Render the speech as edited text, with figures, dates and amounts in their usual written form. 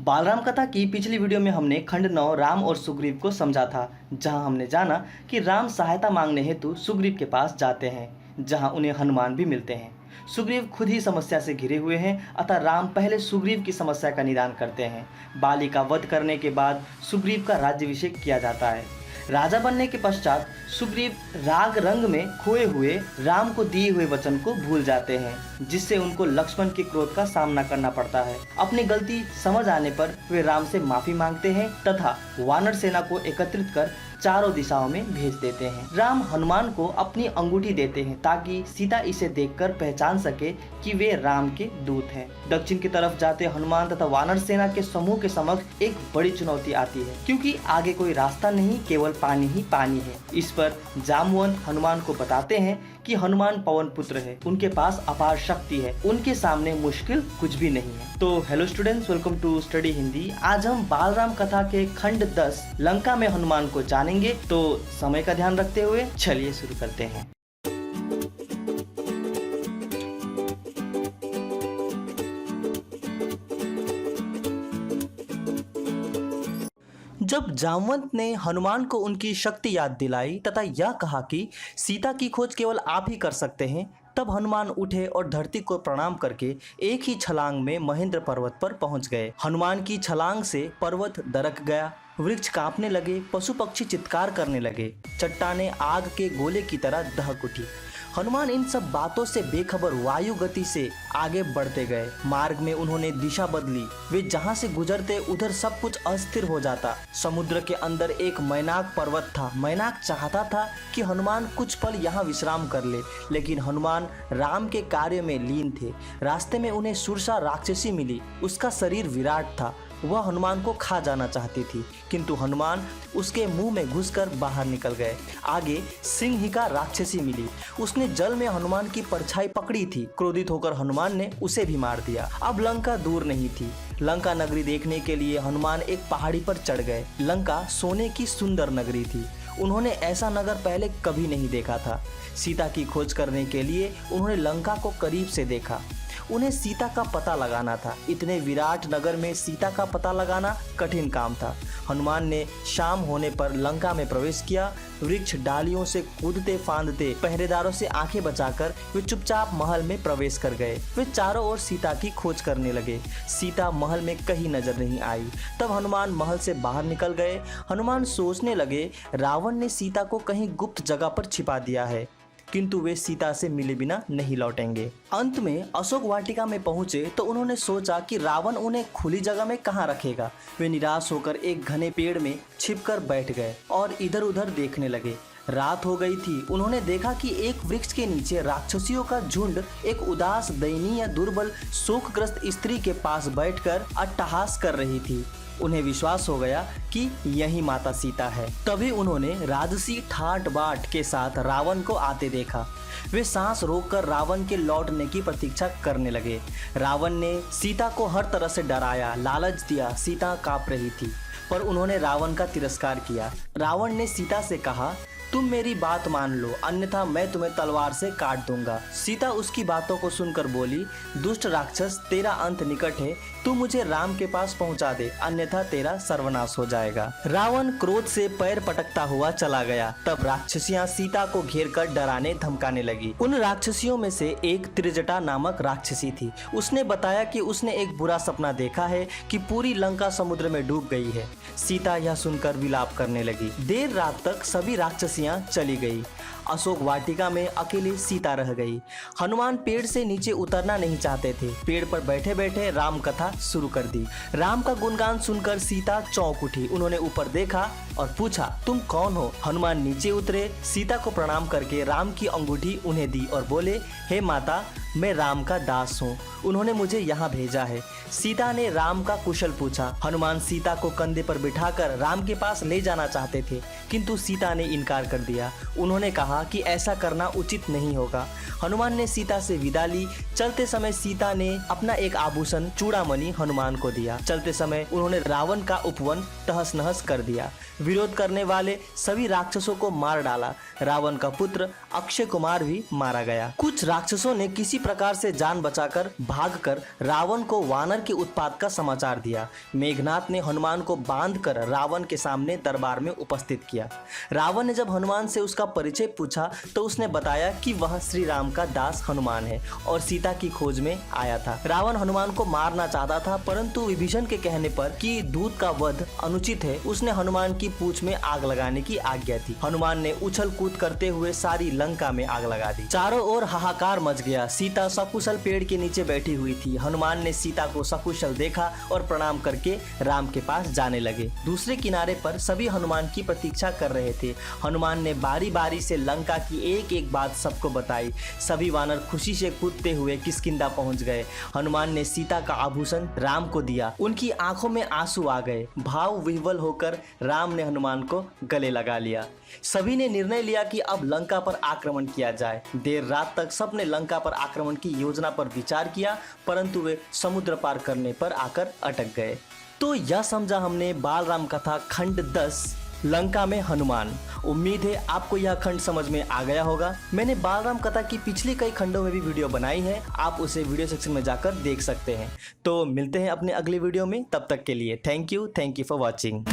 बालराम कथा की पिछली वीडियो में हमने खंड 9 राम और सुग्रीव को समझा था, जहां हमने जाना कि राम सहायता मांगने हेतु सुग्रीव के पास जाते हैं, जहां उन्हें हनुमान भी मिलते हैं। सुग्रीव खुद ही समस्या से घिरे हुए हैं, अतः राम पहले सुग्रीव की समस्या का निदान करते हैं। बाली का वध करने के बाद सुग्रीव का राज्याभिषेक किया जाता है। राजा बनने के पश्चात सुग्रीव राग रंग में खोए हुए राम को दिए हुए वचन को भूल जाते हैं, जिससे उनको लक्ष्मण के क्रोध का सामना करना पड़ता है। अपनी गलती समझ आने पर वे राम से माफी मांगते हैं तथा वानर सेना को एकत्रित कर चारों दिशाओं में भेज देते हैं। राम हनुमान को अपनी अंगूठी देते हैं ताकि सीता इसे देखकर पहचान सके कि वे राम के दूत हैं। दक्षिण की तरफ जाते हनुमान तथा वानर सेना के समूह के समक्ष एक बड़ी चुनौती आती है, क्योंकि आगे कोई रास्ता नहीं, केवल पानी ही पानी है। इस पर जामवंत हनुमान को बताते हैं कि हनुमान पवन पुत्र है, उनके पास अपार शक्ति है, उनके सामने मुश्किल कुछ भी नहीं है। तो hello students, welcome to study Hindi. आज हम बालराम कथा के खंड 10 लंका में हनुमान को जानेंगे। तो समय का ध्यान रखते हुए चलिए शुरू करते हैं। जब जामवंत ने हनुमान को उनकी शक्ति याद दिलाई तथा यह कहा कि सीता की खोज केवल आप ही कर सकते हैं, तब हनुमान उठे और धरती को प्रणाम करके एक ही छलांग में महेंद्र पर्वत पर पहुंच गए। हनुमान की छलांग से पर्वत दरक गया, वृक्ष कांपने लगे, पशु पक्षी चित्कार करने लगे, चट्टानें आग के गोले की तरह दहक उठी। हनुमान इन सब बातों से बेखबर वायु गति से आगे बढ़ते गए। मार्ग में उन्होंने दिशा बदली, वे जहां से गुजरते उधर सब कुछ अस्थिर हो जाता। समुद्र के अंदर एक मैनाक पर्वत था। मैनाक चाहता था कि हनुमान कुछ पल यहाँ विश्राम कर ले, लेकिन हनुमान राम के कार्य में लीन थे। रास्ते में उन्हें सुरसा राक्षसी मिली, उसका शरीर विराट था। वह हनुमान को खा जाना चाहती थी, किंतु हनुमान उसके मुंह में घुसकर बाहर निकल गए। आगे सिंहिका राक्षसी मिली, उसने जल में हनुमान की परछाई पकड़ी थी। क्रोधित होकर हनुमान ने उसे भी मार दिया। अब लंका दूर नहीं थी। लंका नगरी देखने के लिए हनुमान एक पहाड़ी पर चढ़ गए। लंका सोने की सुंदर नगरी थी। उन्होंने ऐसा नगर पहले कभी नहीं देखा था। सीता की खोज करने के लिए उन्होंने लंका को करीब से देखा। उन्हें सीता का पता लगाना था। इतने विराट नगर में सीता का पता लगाना कठिन काम था। हनुमान ने शाम होने पर लंका में प्रवेश किया। वृक्ष डालियों से कूदते फांदते पहरेदारों से आंखें बचाकर वे चुपचाप महल में प्रवेश कर गए। वे चारों ओर सीता की खोज करने लगे। सीता महल में कहीं नजर नहीं आई। तब हनुमान महल से बाहर निकल गए। हनुमान सोचने लगे, रावण ने सीता को कहीं गुप्त जगह पर छिपा दिया है, किंतु वे सीता से मिले बिना नहीं लौटेंगे। अंत में अशोक वाटिका में पहुंचे तो उन्होंने सोचा कि रावण उन्हें खुली जगह में कहां रखेगा। वे निराश होकर एक घने पेड़ में छिपकर बैठ गए और इधर उधर देखने लगे। रात हो गई थी। उन्होंने देखा कि एक वृक्ष के नीचे राक्षसियों का झुंड एक उदास, दयनीय, दुर्बल, शोकग्रस्त स्त्री के पास बैठकर अट्टहास कर रही थी। उन्हें विश्वास हो गया कि यही माता सीता है। तभी उन्होंने राजसी ठाट बाट के साथ रावण को आते देखा। वे सांस रोककर रावण के लौटने की प्रतीक्षा करने लगे। रावण ने सीता को हर तरह से डराया, लालच दिया। सीता कांप रही थी, पर उन्होंने रावण का तिरस्कार किया। रावण ने सीता से कहा, तुम मेरी बात मान लो, अन्यथा मैं तुम्हें तलवार से काट दूंगा। सीता उसकी बातों को सुनकर बोली, दुष्ट राक्षस, तेरा अंत निकट है। तू मुझे राम के पास पहुंचा दे, अन्यथा तेरा सर्वनाश हो जाएगा। रावण क्रोध से पैर पटकता हुआ चला गया। तब राक्षसियां सीता को घेरकर डराने धमकाने लगी। उन राक्षसियों में से एक त्रिजटा नामक राक्षसी थी। उसने बताया कि उसने एक बुरा सपना देखा है कि पूरी लंका समुद्र में डूब गई है। सीता यह सुनकर विलाप करने लगी। देर रात तक सभी राक्षसियां चली गई। अशोक वाटिका में अकेली सीता रह गई। हनुमान पेड़ से नीचे उतरना नहीं चाहते थे। पेड़ पर बैठे बैठे राम कथा शुरू कर दी। राम का गुणगान सुनकर सीता चौंक उठी। उन्होंने ऊपर देखा और पूछा, तुम कौन हो? हनुमान नीचे उतरे, सीता को प्रणाम करके राम की अंगूठी उन्हें दी और बोले, हे माता, मैं राम का दास हूँ, उन्होंने मुझे यहाँ भेजा है। सीता ने राम का कुशल पूछा। हनुमान सीता को कंधे पर बिठाकर राम के पास ले जाना चाहते थे, किंतु सीता ने इनकार कर दिया। उन्होंने कहा कि ऐसा करना उचित नहीं होगा। हनुमान ने सीता से विदा ली। चलते समय सीता ने अपना एक आभूषण चूड़ामणि हनुमान को दिया। चलते समय उन्होंने रावण का उपवन तहस नहस कर दिया। विरोध करने वाले सभी राक्षसों को मार डाला। रावण का पुत्र अक्षय कुमार भी मारा गया। कुछ राक्षसों ने किसी प्रकार से जान बचाकर भागकर रावण को वानर के उत्पात का समाचार दिया। मेघनाथ ने हनुमान को बांधकर रावण के सामने दरबार में उपस्थित किया। रावण ने जब हनुमान से उसका परिचय पूछा तो उसने बताया कि वह श्री राम का दास हनुमान है और सीता की खोज में आया था। रावण हनुमान को मारना चाहता था, परंतु विभीषण के कहने पर कि दूत का वध अनुचित है, उसने हनुमान की पूंछ में आग लगाने की आज्ञा दी। हनुमान ने उछल कूद करते हुए सारी लंका में आग लगा दी। चारों ओर हाहाकार मच गया। सीता सकुशल पेड़ के नीचे बैठी हुई थी। हनुमान ने सीता को सकुशल देखा और प्रणाम करके राम के पास जाने लगे। दूसरे किनारे पर सभी हनुमान की प्रतीक्षा कर रहे थे। हनुमान ने बारी बारी से लंका की एक एक बात सबको बताई। सभी वानर खुशी से कूदते हुए किष्किंधा पहुंच गए। हनुमान ने सीता का आभूषण राम को दिया। उनकी आंखों में आंसू आ गए। भाव विह्वल होकर राम ने हनुमान को गले लगा लिया। सभी ने निर्णय लिया कि अब लंका पर आक्रमण किया जाए। देर रात तक सबने लंका पर आक्रमण की योजना पर विचार किया, परंतु वे समुद्र पार करने पर आकर अटक गए। तो यह समझा हमने बालराम कथा खंड 10 लंका में हनुमान। उम्मीद है आपको यह खंड समझ में आ गया होगा। मैंने बालराम कथा की पिछली कई खंडों में भी वीडियो बनाई है, आप उसे वीडियो सेक्शन में जाकर देख सकते हैं। तो मिलते हैं अपने अगले वीडियो में, तब तक के लिए थैंक यू फॉर वॉचिंग।